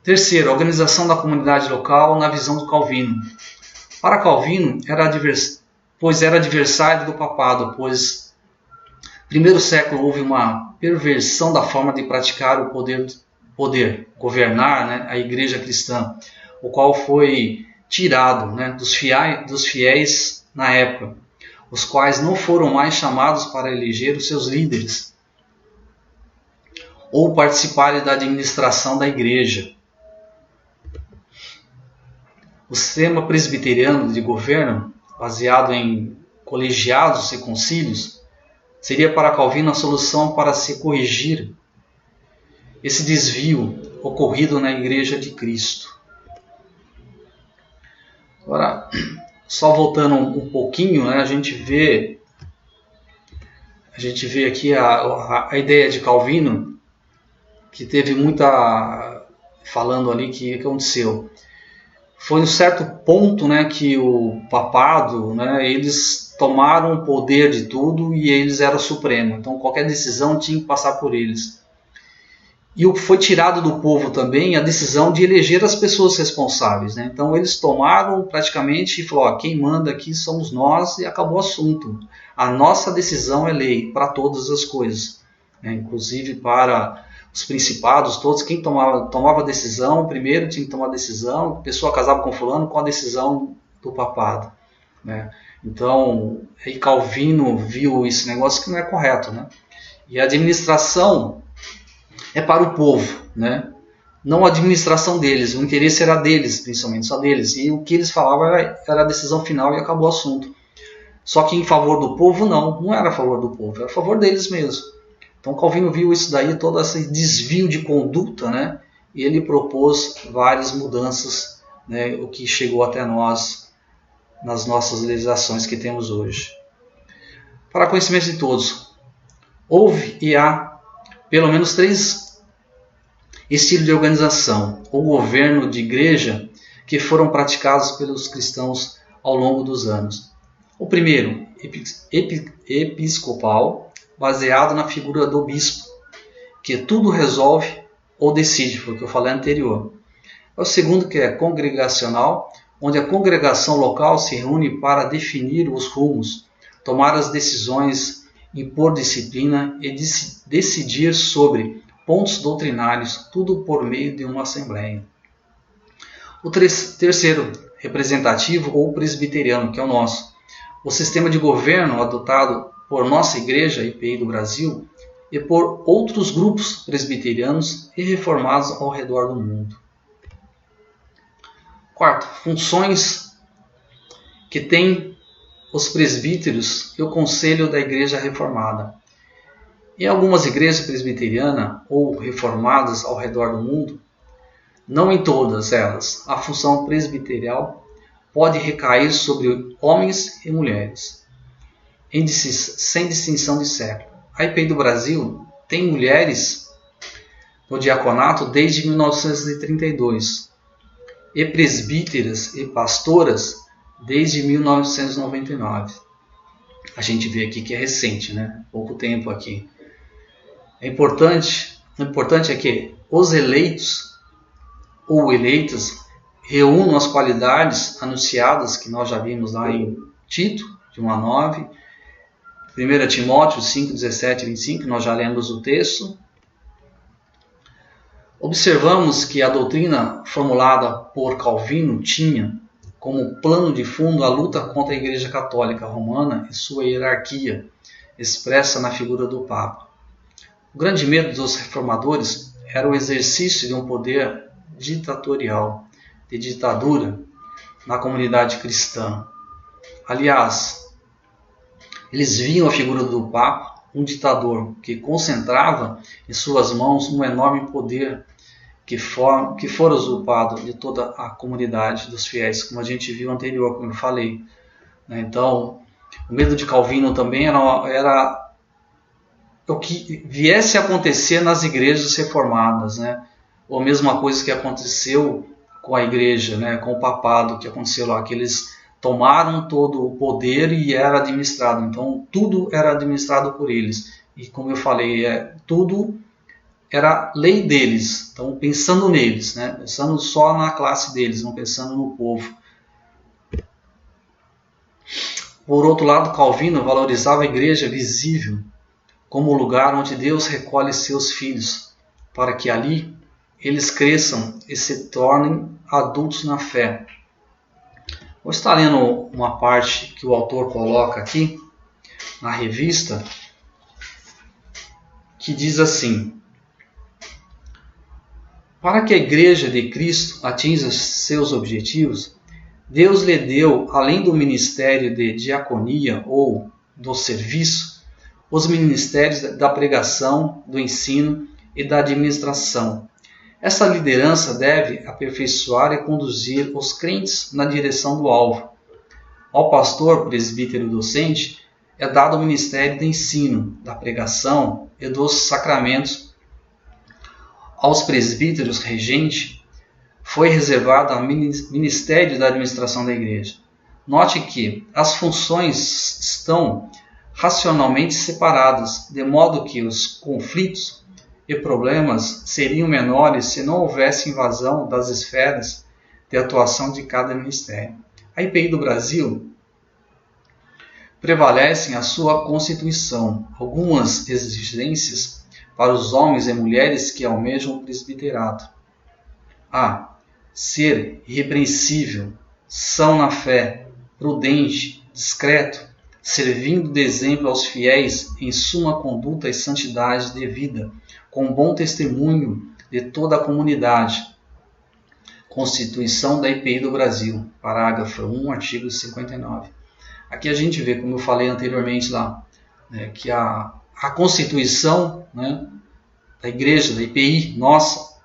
Speaker 3: Terceiro, a organização da comunidade local na visão do Calvino. Para Calvino, era adversário do papado, pois no primeiro século houve uma perversão da forma de praticar o poder governar, né, a igreja cristã, o qual foi tirado, né, dos fiéis na época, os quais não foram mais chamados para eleger os seus líderes ou participarem da administração da igreja. O sistema presbiteriano de governo, baseado em colegiados e concílios, seria para Calvino a solução para se corrigir esse desvio ocorrido na Igreja de Cristo. Agora, só voltando um pouquinho, né, a gente vê aqui a ideia de Calvino, que teve muita falando ali que aconteceu. Foi um certo ponto, né, que o papado, né, eles tomaram o poder de tudo e eles eram supremo. Então qualquer decisão tinha que passar por eles. E foi tirado do povo também a decisão de eleger as pessoas responsáveis, né? Então eles tomaram praticamente e falaram, quem manda aqui somos nós, e acabou o assunto. A nossa decisão é lei para todas as coisas, né? Inclusive para os principados todos, quem tomava decisão, primeiro tinha que tomar decisão, a pessoa casava com fulano com a decisão do papado, né? Então, aí Calvino viu esse negócio que não é correto, né? E a administração é para o povo, né? Não a administração deles, o interesse era deles, principalmente só deles, e o que eles falavam era a decisão final e acabou o assunto. Só que em favor do povo não era a favor do povo, era a favor deles mesmo. Então Calvino viu isso daí, todo esse desvio de conduta, né? E ele propôs várias mudanças, né? O que chegou até nós nas nossas legislações que temos hoje. Para conhecimento de todos, houve e há pelo menos 3 estilos de organização ou governo de igreja que foram praticados pelos cristãos ao longo dos anos. O primeiro, episcopal, baseado na figura do bispo, que tudo resolve ou decide, foi o que eu falei anterior. O segundo, que é congregacional, onde a congregação local se reúne para definir os rumos, tomar as decisões, impor disciplina e decidir sobre pontos doutrinários, tudo por meio de uma assembleia. O terceiro, representativo ou presbiteriano, que é o nosso. O sistema de governo adotado por nossa igreja, IPI do Brasil, e por outros grupos presbiterianos e reformados ao redor do mundo. Quarto, funções que tem os presbíteros e o conselho da igreja reformada. Em algumas igrejas presbiterianas ou reformadas ao redor do mundo, não em todas elas, a função presbiterial pode recair sobre homens e mulheres, sem distinção de sexo. A IPI do Brasil tem mulheres no diaconato desde 1932 e presbíteras e pastoras desde 1999. A gente vê aqui que é recente, né? Pouco tempo aqui. O importante é que os eleitos ou eleitas reúnam as qualidades anunciadas que nós já vimos lá em Tito, de 1 a 9, 1 Timóteo 5, 17 e 25, nós já lemos o texto. Observamos que a doutrina formulada por Calvino tinha como plano de fundo a luta contra a Igreja Católica Romana e sua hierarquia, expressa na figura do Papa. O grande medo dos reformadores era o exercício de um poder ditatorial, de ditadura, na comunidade cristã. Aliás, eles viam a figura do Papa, um ditador que concentrava em suas mãos um enorme poder que fora usurpado de toda a comunidade dos fiéis, como a gente viu anterior, como eu falei. Então, o medo de Calvino também era o que viesse a acontecer nas igrejas reformadas, né? Ou a mesma coisa que aconteceu com a igreja, né? Com o papado, que aconteceu lá, que eles tomaram todo o poder e era administrado. Então, tudo era administrado por eles. E como eu falei, tudo era lei deles. Então, pensando neles, né? Pensando só na classe deles, não pensando no povo. Por outro lado, Calvino valorizava a igreja visível como o lugar onde Deus recolhe seus filhos, para que ali eles cresçam e se tornem adultos na fé. Vou estar lendo uma parte que o autor coloca aqui na revista, que diz assim: para que a Igreja de Cristo atinja seus objetivos, Deus lhe deu, além do ministério de diaconia ou do serviço, os ministérios da pregação, do ensino e da administração. Essa liderança deve aperfeiçoar e conduzir os crentes na direção do alvo. Ao pastor, presbítero docente, é dado o ministério de ensino, da pregação e dos sacramentos. Aos presbíteros regente foi reservado o ministério da administração da igreja. Note que as funções estão racionalmente separadas, de modo que os conflitos e problemas seriam menores se não houvesse invasão das esferas de atuação de cada ministério. A IPI do Brasil prevalece a sua Constituição algumas exigências para os homens e mulheres que almejam o presbiterato. A. Ser irrepreensível, são na fé, prudente, discreto, servindo de exemplo aos fiéis em suma conduta e santidade de vida, com bom testemunho de toda a comunidade. Constituição da IPI do Brasil, parágrafo 1, artigo 59. Aqui a gente vê, como eu falei anteriormente lá, né, que a a constituição, né, da igreja, da IPI, nossa,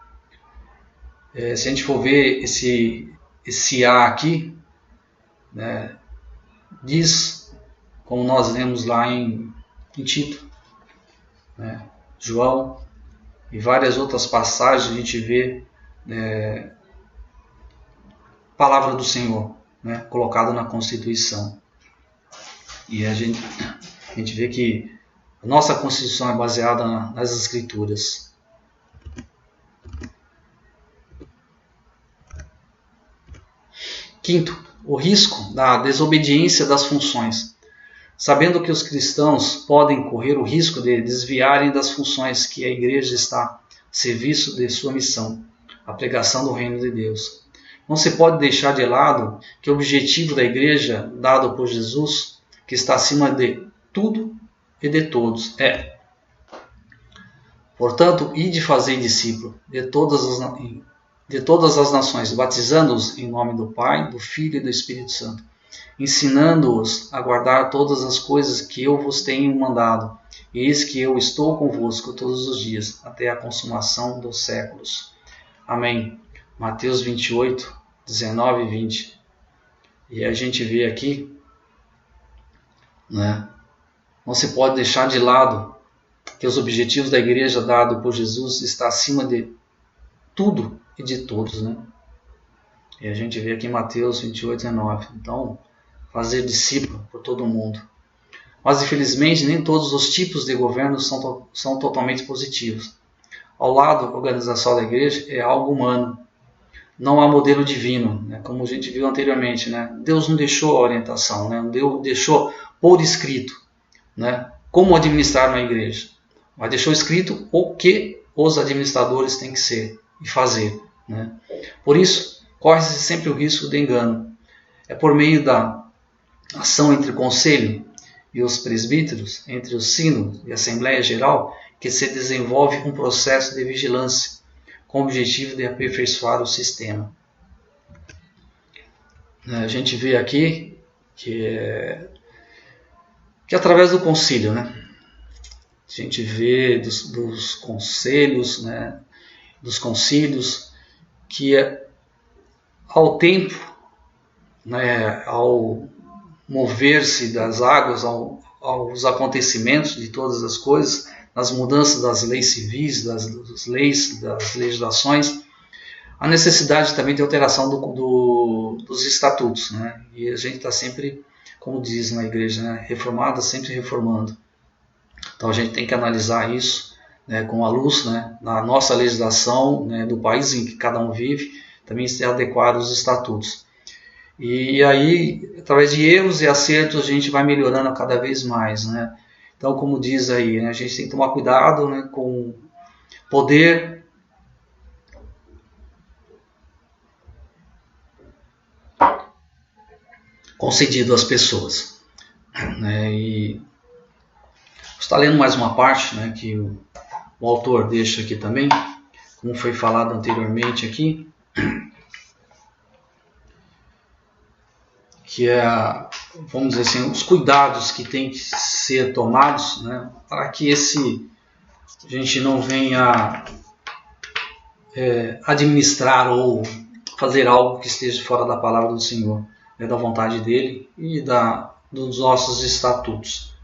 Speaker 3: se a gente for ver esse A aqui, né, diz, como nós lemos lá em Tito, né, João e várias outras passagens, a gente vê palavra do Senhor, né, colocada na Constituição. E a gente vê que a nossa Constituição é baseada nas Escrituras. Quinto, o risco da desobediência das funções. Sabendo que os cristãos podem correr o risco de desviarem das funções que a igreja está a serviço de sua missão, a pregação do reino de Deus. Não se pode deixar de lado que o objetivo da igreja, dado por Jesus, que está acima de tudo e de todos, é: portanto, ide fazer discípulo de todas as nações, batizando-os em nome do Pai, do Filho e do Espírito Santo, ensinando-os a guardar todas as coisas que eu vos tenho mandado. E eis que eu estou convosco todos os dias, até a consumação dos séculos. Amém. Mateus 28, 19 e 20. E a gente vê aqui, né, não se pode deixar de lado que os objetivos da igreja dado por Jesus está acima de tudo e de todos, né? E a gente vê aqui em Mateus 28, 19. Então, fazer discípulo por todo mundo. Mas, infelizmente, nem todos os tipos de governo são totalmente positivos. Ao lado, a organização da igreja é algo humano. Não há modelo divino, né? Como a gente viu anteriormente, né? Deus não deixou a orientação, né? Deus deixou por escrito, né, como administrar uma igreja. Mas deixou escrito o que os administradores têm que ser e fazer, né? Por isso, corre-se sempre o risco de engano. É por meio da ação entre o conselho e os presbíteros, entre o sínodo e a Assembleia Geral, que se desenvolve um processo de vigilância, com o objetivo de aperfeiçoar o sistema. A gente vê aqui que através do concílio, né, a gente vê dos conselhos, né, dos concílios, que ao tempo, né, ao mover-se das águas, aos acontecimentos de todas as coisas, nas mudanças das leis civis, das leis, das legislações, a necessidade também de alteração dos estatutos, né? E a gente está sempre, como diz na igreja, né, reformada, sempre reformando. Então a gente tem que analisar isso, né, com a luz, né, na nossa legislação, né, do país em que cada um vive, também se adequar aos estatutos. E aí, através de erros e acertos, a gente vai melhorando cada vez mais, né? Então, como diz aí, né, a gente tem que tomar cuidado, né, com poder concedido às pessoas, né? E está lendo mais uma parte, né, que o autor deixa aqui também, como foi falado anteriormente aqui, que é, vamos dizer assim, os cuidados que tem que ser tomados, né, para que a gente não venha administrar ou fazer algo que esteja fora da palavra do Senhor, né, da vontade dele e dos nossos estatutos.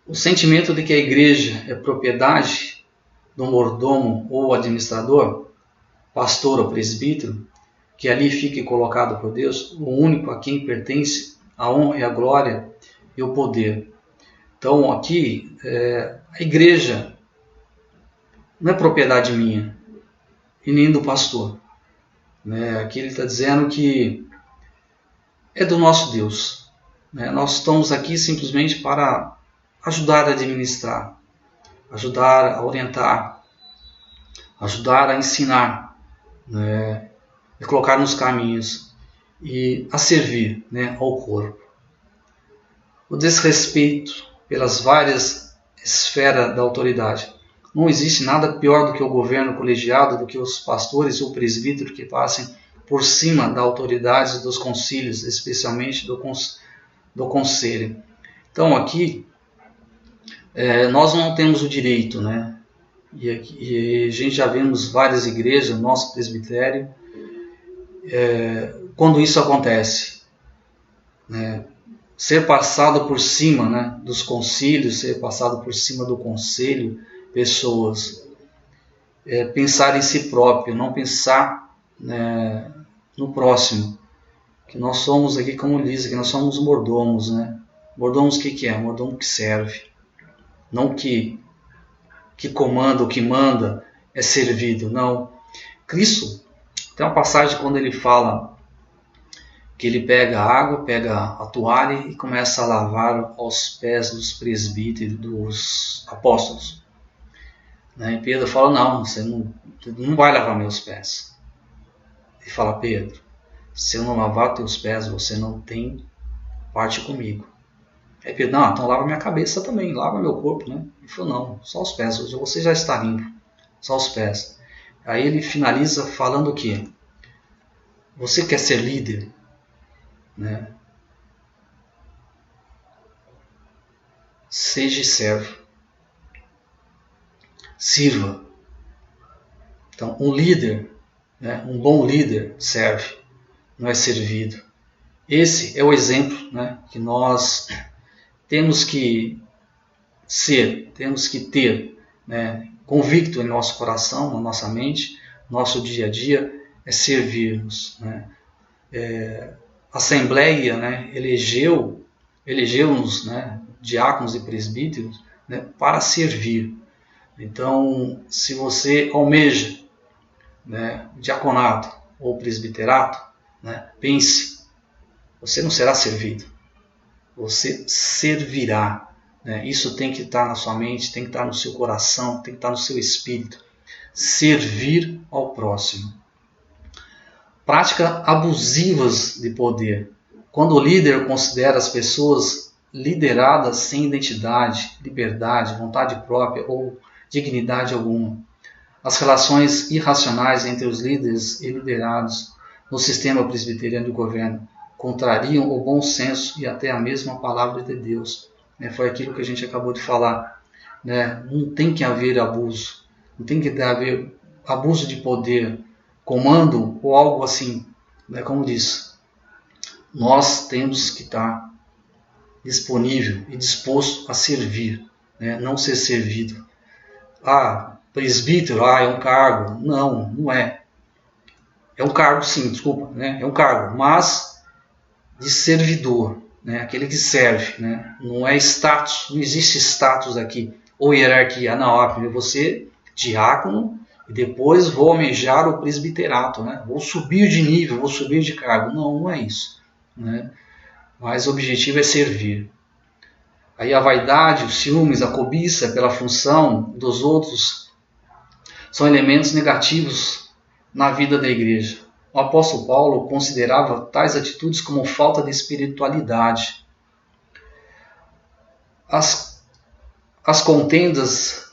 Speaker 3: O sentimento de que a igreja é propriedade do mordomo ou administrador, pastor ou presbítero, que ali fique colocado por Deus, o único a quem pertence a honra e a glória e o poder. Então aqui, a igreja não é propriedade minha e nem do pastor, né? Aqui ele está dizendo que é do nosso Deus, né? Nós estamos aqui simplesmente para ajudar a administrar, ajudar a orientar, ajudar a ensinar, né? E colocar nos caminhos e a servir, né, ao corpo. O desrespeito pelas várias esferas da autoridade. Não existe nada pior do que o governo colegiado, do que os pastores ou presbíteros que passem por cima da autoridade dos concílios, especialmente do conselho. Então aqui nós não temos o direito, né? E a gente já vemos várias igrejas, nosso presbitério, quando isso acontece, né? Ser passado por cima, né, dos concílios, ser passado por cima do conselho, pessoas, pensar em si próprio, não pensar, né, no próximo, que nós somos aqui, como diz, que nós somos mordomos, né? Mordomos o que é? Mordomo que serve, não que comanda, o que manda é servido, não. Cristo, tem uma passagem quando ele fala que ele pega a água, pega a toalha e começa a lavar aos pés dos presbíteros, dos apóstolos. E Pedro fala, não, você não vai lavar meus pés. Ele fala, Pedro, se eu não lavar teus pés, você não tem parte comigo. Aí Pedro, não, então lava minha cabeça também, lava meu corpo, né? Ele falou, não, só os pés, você já está limpo, só os pés. Aí ele finaliza falando o quê? Você quer ser líder? Né? Seja servo. Sirva. Então, um líder, né, um bom líder serve, não é servido. Esse é o exemplo, né, que nós temos que ser, temos que ter, né, convicto em nosso coração, na nossa mente, nosso dia a dia, é servirmos. Né? A Assembleia, né, elegeu-nos, né, diáconos e presbíteros, né, para servir. Então, se você almeja, né, diaconato ou presbiterato, né, pense, você não será servido, você servirá. Né? Isso tem que estar na sua mente, tem que estar no seu coração, tem que estar no seu espírito. Servir ao próximo. Práticas abusivas de poder. Quando o líder considera as pessoas lideradas sem identidade, liberdade, vontade própria ou dignidade alguma. As relações irracionais entre os líderes e liderados no sistema presbiteriano de governo contrariam o bom senso e até a mesma palavra de Deus. Foi aquilo que a gente acabou de falar. Não tem que haver abuso, não tem que haver abuso de poder, comando ou algo assim. Como diz, nós temos que estar disponível e disposto a servir, não ser servido. Presbítero, é um cargo. Não, não é. É um cargo sim, desculpa, é um cargo, mas de servidor, aquele que serve, não é status, não existe status aqui, ou hierarquia, não, eu vou ser diácono e depois vou almejar o presbiterato, vou subir de nível, vou subir de cargo. Não, não é isso. Mas o objetivo é servir. Aí a vaidade, os ciúmes, a cobiça pela função dos outros são elementos negativos na vida da igreja. O apóstolo Paulo considerava tais atitudes como falta de espiritualidade. As contendas,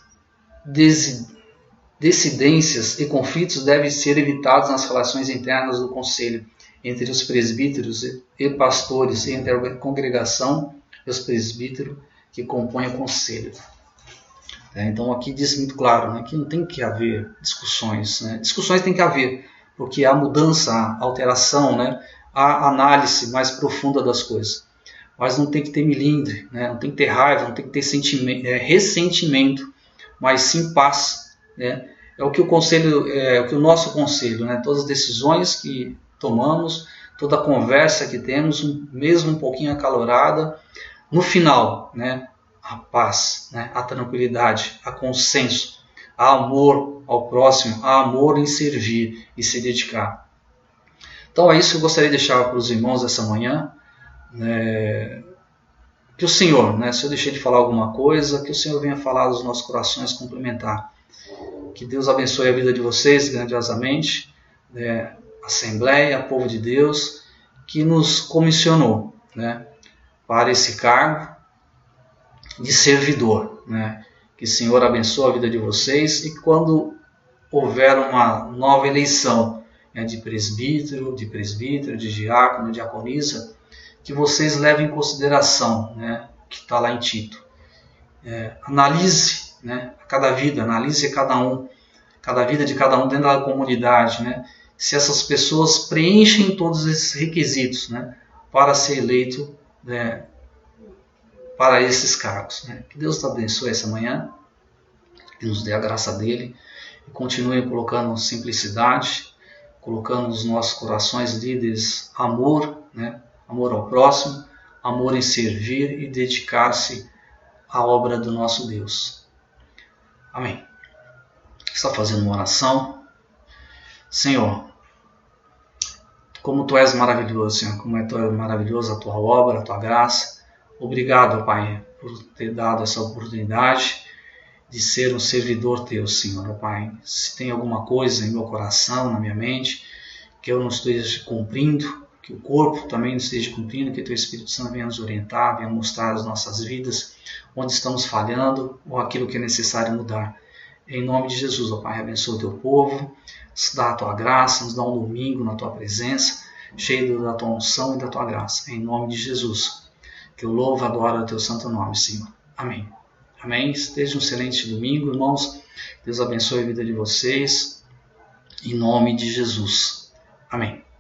Speaker 3: dissidências e conflitos devem ser evitados nas relações internas do conselho, entre os presbíteros e pastores, e entre a congregação e os presbíteros que compõem o conselho. Então aqui diz muito claro, que não tem que haver discussões. Discussões tem que haver, porque há mudança, há alteração, há análise mais profunda das coisas. Mas não tem que ter melindre, não tem que ter raiva, não tem que ter ressentimento, mas sim paz. É o que o conselho, o que o nosso conselho, todas as decisões que tomamos, toda a conversa que temos, mesmo um pouquinho acalorada, no final, a paz, a tranquilidade, a consenso, a amor ao próximo, a amor em servir e se dedicar. Então é isso que eu gostaria de deixar para os irmãos essa manhã. Que o Senhor, se eu deixei de falar alguma coisa, que o Senhor venha falar dos nossos corações, complementar. Que Deus abençoe a vida de vocês grandiosamente, a Assembleia, povo de Deus, que nos comissionou para esse cargo de servidor. Que o Senhor abençoe a vida de vocês e quando houver uma nova eleição de presbítero, de diácono, diaconisa, que vocês levem em consideração que está lá em Tito, analise, né, cada vida, analise cada vida de cada um dentro da comunidade, né, se essas pessoas preenchem todos esses requisitos, né, para ser eleito, né, para esses cargos. Né. Que Deus te abençoe essa manhã, que nos dê a graça dele, e continue colocando simplicidade, colocando nos nossos corações líderes amor, né, amor ao próximo, amor em servir e dedicar-se à obra do nosso Deus. Amém. Está fazendo uma oração. Senhor, como Tu és maravilhoso, Senhor, como é maravilhosa a Tua obra, a Tua graça. Obrigado, Pai, por ter dado essa oportunidade de ser um servidor Teu, Senhor, Pai. Se tem alguma coisa em meu coração, na minha mente, que eu não esteja cumprindo, que o corpo também não esteja cumprindo, que Teu Espírito Santo venha nos orientar, venha mostrar as nossas vidas, onde estamos falhando ou aquilo que é necessário mudar. Em nome de Jesus, ó Pai, abençoa o Teu povo, nos dá a Tua graça, nos dá um domingo na Tua presença, cheio da Tua unção e da Tua graça. Em nome de Jesus, que eu louvo e adoro o Teu santo nome, Senhor. Amém. Amém. Esteja um excelente domingo, irmãos. Deus abençoe a vida de vocês. Em nome de Jesus. Amém.